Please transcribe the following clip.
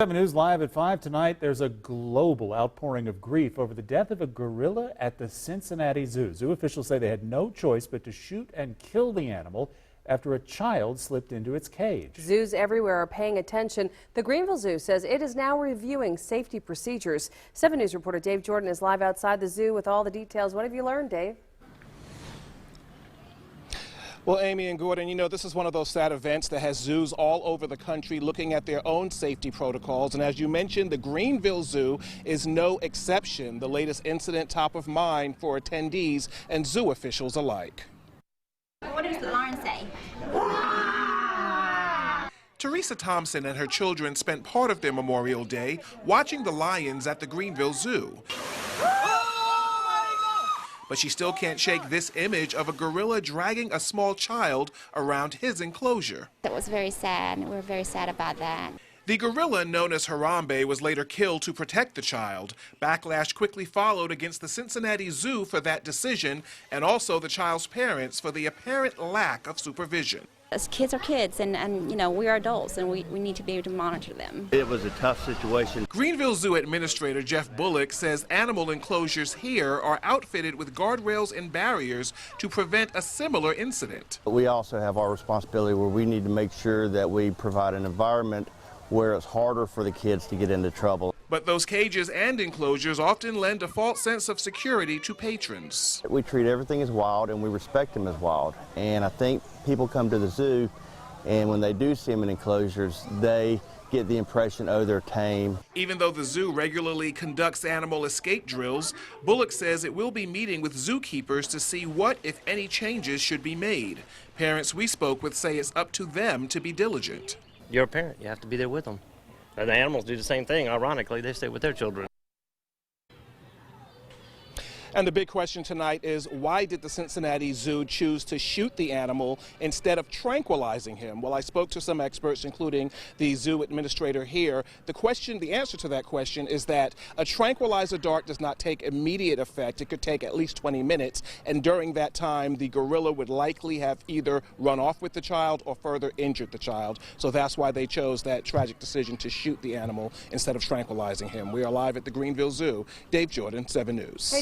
7 News live at 5 tonight. There's a global outpouring of grief over the death of a gorilla at the Cincinnati Zoo. Zoo officials say they had no choice but to shoot and kill the animal after a child slipped into its cage. Zoos everywhere are paying attention. The Greenville Zoo says it is now reviewing safety procedures. 7 News reporter Dave Jordan is live outside the zoo with all the details. What have you learned, Dave? Well, Amy and Gordon, you know, this is one of those sad events that has zoos all over the country looking at their own safety protocols. And as you mentioned, the Greenville Zoo is no exception. The latest incident top of mind for attendees and zoo officials alike. What does the lion say? Teresa Thompson and her children spent part of their Memorial Day watching the lions at the Greenville Zoo. But she still can't shake this image of a gorilla dragging a small child around his enclosure. That was very sad. We're very sad about that. The gorilla, known as Harambe, was later killed to protect the child. Backlash quickly followed against the Cincinnati Zoo for that decision, and also the child's parents for the apparent lack of supervision. As kids are kids, and you know, we are adults, and we need to be able to monitor them. It was a tough situation. Greenville Zoo Administrator Jeff Bullock says animal enclosures here are outfitted with guardrails and barriers to prevent a similar incident. We also have our responsibility where we need to make sure that we provide an environment where it's harder for the kids to get into trouble. But those cages and enclosures often lend a false sense of security to patrons. We treat everything as wild and we respect them as wild. And I think people come to the zoo and when they do see them in enclosures, they get the impression, oh, they're tame. Even though the zoo regularly conducts animal escape drills, Bullock says it will be meeting with zookeepers to see what, if any, changes should be made. Parents we spoke with say it's up to them to be diligent. You're a parent, you have to be there with them. And the animals do the same thing. Ironically, they stay with their children. And the big question tonight is, why did the Cincinnati Zoo choose to shoot the animal instead of tranquilizing him? Well, I spoke to some experts, including the zoo administrator here. The answer to that question is that a tranquilizer dart does not take immediate effect. It could take at least 20 minutes. And during that time, the gorilla would likely have either run off with the child or further injured the child. So that's why they chose that tragic decision to shoot the animal instead of tranquilizing him. We are live at the Greenville Zoo. Dave Jordan, 7 News.